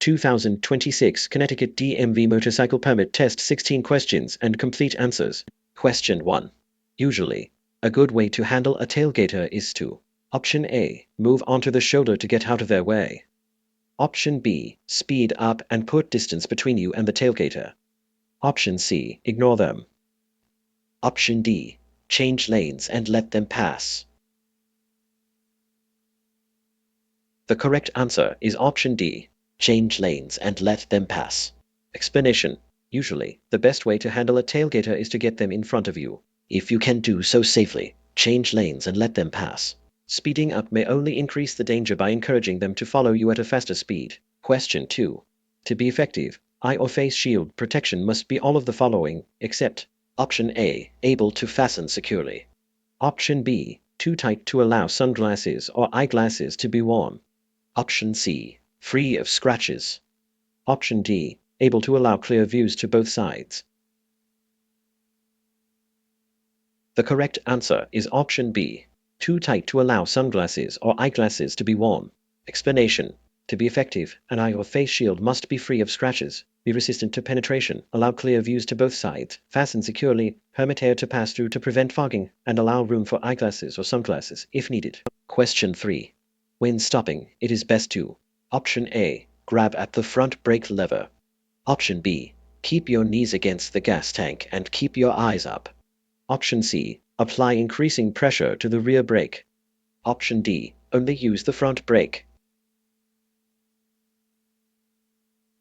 2026 Connecticut DMV Motorcycle Permit Test 16 questions and complete answers. Question 1. Usually, a good way to handle a tailgater is to: Option A, move onto the shoulder to get out of their way. Option B, speed up and put distance between you and the tailgater. Option C, ignore them. Option D, change lanes and let them pass. The correct answer is option D, change lanes and let them pass. Explanation: usually, the best way to handle a tailgater is to get them in front of you. If you can do so safely, change lanes and let them pass. Speeding up may only increase the danger by encouraging them to follow you at a faster speed. Question 2. To be effective, eye or face shield protection must be all of the following, except: Option A, able to fasten securely. Option B, too tight to allow sunglasses or eyeglasses to be worn. Option C, free of scratches. Option D, able to allow clear views to both sides. The correct answer is option B, too tight to allow sunglasses or eyeglasses to be worn. Explanation: to be effective, an eye or face shield must be free of scratches, be resistant to penetration, allow clear views to both sides, fasten securely, permit air to pass through to prevent fogging, and allow room for eyeglasses or sunglasses if needed. Question 3. When stopping, it is best to: Option A, grab at the front brake lever. Option B, keep your knees against the gas tank and keep your eyes up. Option C, apply increasing pressure to the rear brake. Option D, only use the front brake.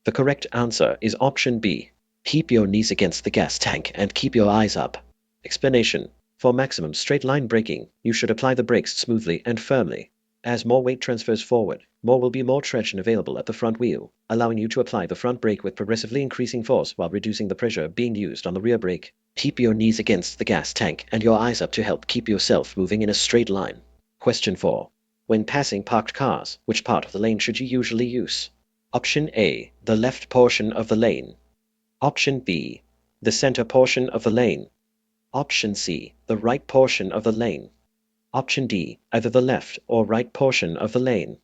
The correct answer is option B, keep your knees against the gas tank and keep your eyes up. Explanation: for maximum straight line braking, you should apply the brakes smoothly and firmly. As more weight transfers forward, will be more traction available at the front wheel, allowing you to apply the front brake with progressively increasing force while reducing the pressure being used on the rear brake. Keep your knees against the gas tank and your eyes up to help keep yourself moving in a straight line. Question 4. When passing parked cars, which part of the lane should you usually use? Option A, the left portion of the lane. Option B, the center portion of the lane. Option C, the right portion of the lane. Option D, either the left or right portion of the lane.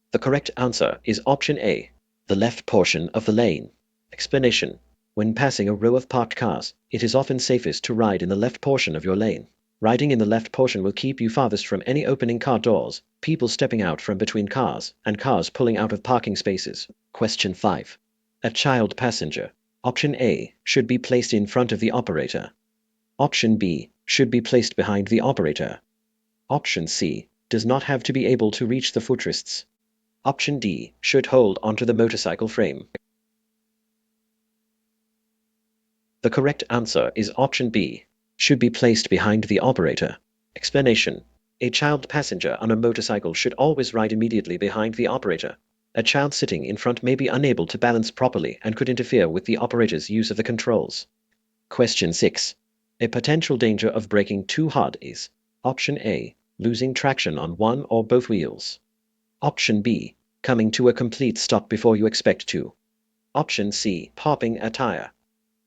The correct answer is option A, the left portion of the lane. Explanation: when passing a row of parked cars, it is often safest to ride in the left portion of your lane. Riding in the left portion will keep you farthest from any opening car doors, people stepping out from between cars, and cars pulling out of parking spaces. Question 5. A child passenger. Option A, should be placed in front of the operator. Option B, should be placed behind the operator. Option C, does not have to be able to reach the footrests. Option D, should hold onto the motorcycle frame. The correct answer is option B, should be placed behind the operator. Explanation: a child passenger on a motorcycle should always ride immediately behind the operator. A child sitting in front may be unable to balance properly and could interfere with the operator's use of the controls. Question 6. A potential danger of braking too hard is: Option A, losing traction on one or both wheels. Option B, coming to a complete stop before you expect to. Option C, popping a tire.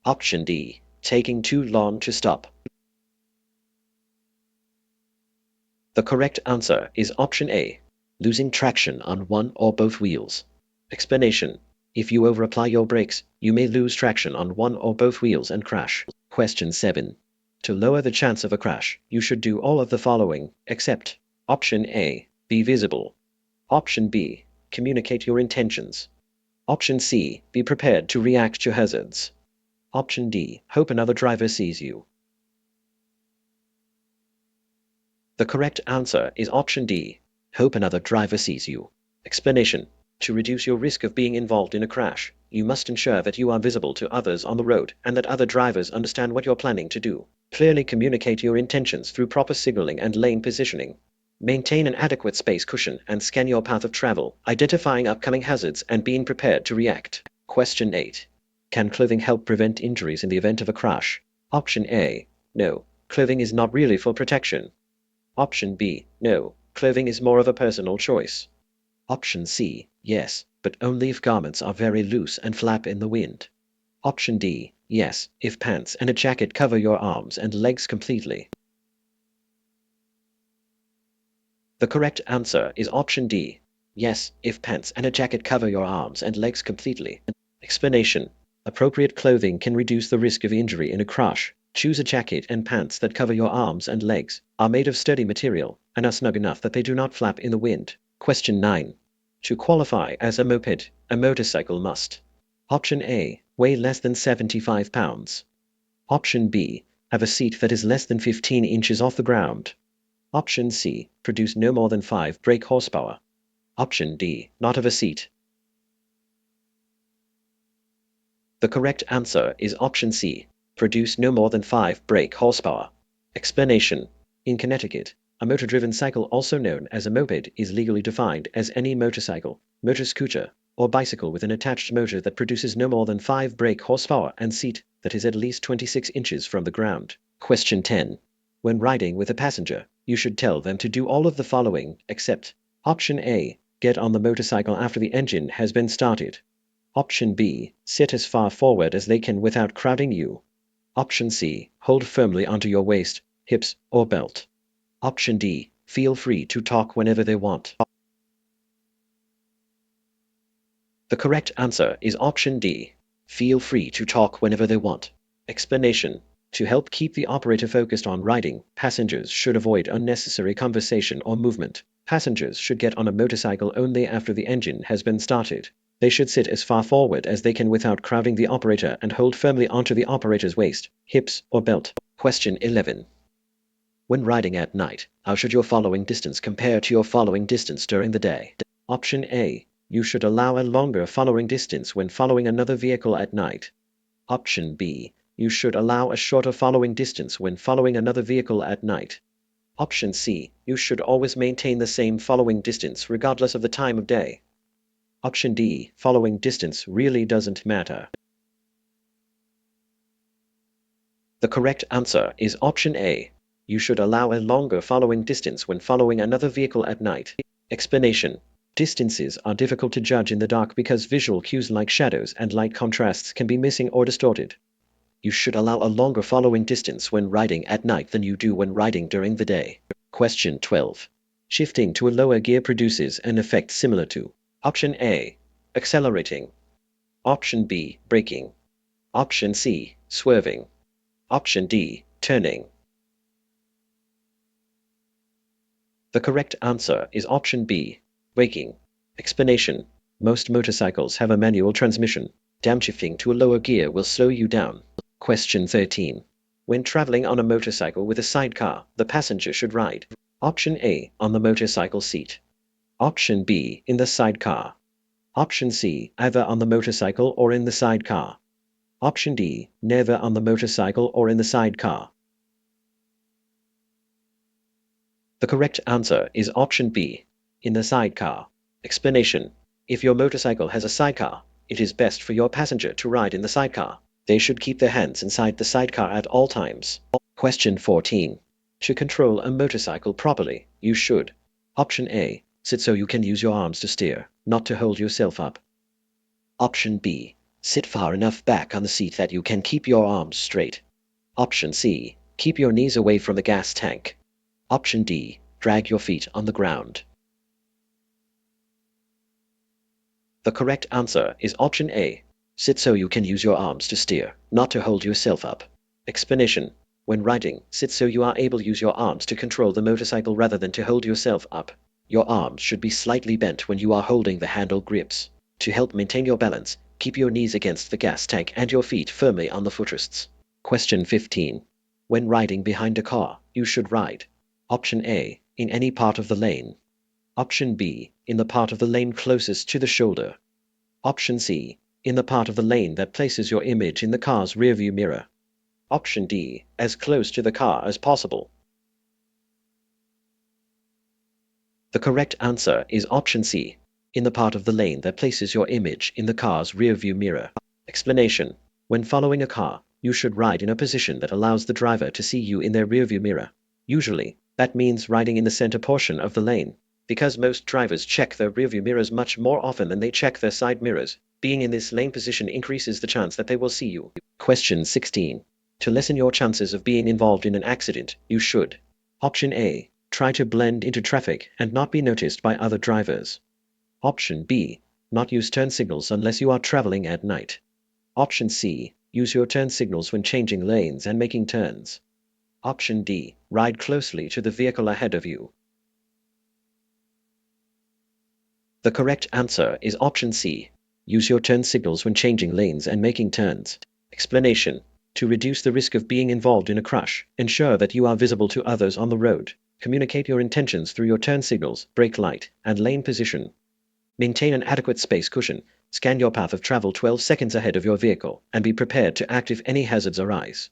Option D, taking too long to stop. The correct answer is option A, losing traction on one or both wheels. Explanation: if you overapply your brakes, you may lose traction on one or both wheels and crash. Question 7. To lower the chance of a crash, you should do all of the following, except: Option A, be visible. Option B, communicate your intentions. Option C, be prepared to react to hazards. Option D, hope another driver sees you. The correct answer is option D, hope another driver sees you. Explanation: to reduce your risk of being involved in a crash, you must ensure that you are visible to others on the road and that other drivers understand what you're planning to do. Clearly communicate your intentions through proper signaling and lane positioning. Maintain an adequate space cushion and scan your path of travel, identifying upcoming hazards and being prepared to react. Question 8. Can clothing help prevent injuries in the event of a crash? Option A, no, clothing is not really for protection. Option B, no, clothing is more of a personal choice. Option C, yes, but only if garments are very loose and flap in the wind. Option D, yes, if pants and a jacket cover your arms and legs completely. The correct answer is option D, Yes, if pants and a jacket cover your arms and legs completely. Explanation. Appropriate clothing can reduce the risk of injury in a crash. Choose a jacket and pants that cover your arms and legs, are made of sturdy material, and are snug enough that they do not flap in the wind. Question 9. To qualify as a moped, a motorcycle must: Option A. Weigh less than 75 pounds. Option B. Have a seat that is less than 15 inches off the ground. Option C. Produce no more than 5 brake horsepower. Option D. Not have a seat. The correct answer is option C. Produce no more than 5 brake horsepower. Explanation. In Connecticut, a motor-driven cycle, also known as a moped, is legally defined as any motorcycle, motor scooter, or bicycle with an attached motor that produces no more than 5 brake horsepower and seat that is at least 26 inches from the ground. Question 10. When riding with a passenger, you should tell them to do all of the following, except: Option A. Get on the motorcycle after the engine has been started. Option B. Sit as far forward as they can without crowding you. Option C. Hold firmly onto your waist, hips, or belt. Option D. Feel free to talk whenever they want. The correct answer is option D. Feel free to talk whenever they want. Explanation. To help keep the operator focused on riding, passengers should avoid unnecessary conversation or movement. Passengers should get on a motorcycle only after the engine has been started. They should sit as far forward as they can without crowding the operator and hold firmly onto the operator's waist, hips, or belt. Question 11. When riding at night, how should your following distance compare to your following distance during the day? Option A. You should allow a longer following distance when following another vehicle at night. Option B. You should allow a shorter following distance when following another vehicle at night. Option C. You should always maintain the same following distance regardless of the time of day. Option D. Following distance really doesn't matter. The correct answer is option A. You should allow a longer following distance when following another vehicle at night. Explanation. Distances are difficult to judge in the dark because visual cues like shadows and light contrasts can be missing or distorted. You should allow a longer following distance when riding at night than you do when riding during the day. Question 12. Shifting to a lower gear produces an effect similar to: Option A. Accelerating. Option B. Braking. Option C. Swerving. Option D. Turning. The correct answer is option B. Braking. Explanation. Most motorcycles have a manual transmission. Downshifting to a lower gear will slow you down. Question 13. When traveling on a motorcycle with a sidecar, the passenger should ride: Option A. On the motorcycle seat. Option B. In the sidecar. Option C. Either on the motorcycle or in the sidecar. Option D. Never on the motorcycle or in the sidecar. The correct answer is option B. In the sidecar. Explanation. If your motorcycle has a sidecar, it is best for your passenger to ride in the sidecar. They should keep their hands inside the sidecar at all times. Question 14. To control a motorcycle properly, you should: Option A. Sit so you can use your arms to steer, not to hold yourself up. Option B. Sit far enough back on the seat that you can keep your arms straight. Option C. Keep your knees away from the gas tank. Option D. Drag your feet on the ground. The correct answer is option A. Sit so you can use your arms to steer, not to hold yourself up. Explanation. When riding, sit so you are able to use your arms to control the motorcycle rather than to hold yourself up. Your arms should be slightly bent when you are holding the handle grips. To help maintain your balance, keep your knees against the gas tank and your feet firmly on the footrests. Question 15. When riding behind a car, you should ride: Option A. In any part of the lane. Option B. In the part of the lane closest to the shoulder. Option C. In the part of the lane that places your image in the car's rearview mirror. Option D. As close to the car as possible. The correct answer is option C. In the part of the lane that places your image in the car's rearview mirror. Explanation. When following a car, you should ride in a position that allows the driver to see you in their rearview mirror. Usually, that means riding in the center portion of the lane. Because most drivers check their rearview mirrors much more often than they check their side mirrors, being in this lane position increases the chance that they will see you. Question 16. To lessen your chances of being involved in an accident, you should: Option A. Try to blend into traffic and not be noticed by other drivers. Option B. Not use turn signals unless you are traveling at night. Option C. Use your turn signals when changing lanes and making turns. Option D. Ride closely to the vehicle ahead of you. The correct answer is option C. Use your turn signals when changing lanes and making turns. Explanation. To reduce the risk of being involved in a crash, ensure that you are visible to others on the road. Communicate your intentions through your turn signals, brake light, and lane position. Maintain an adequate space cushion. Scan your path of travel 12 seconds ahead of your vehicle, and be prepared to act if any hazards arise.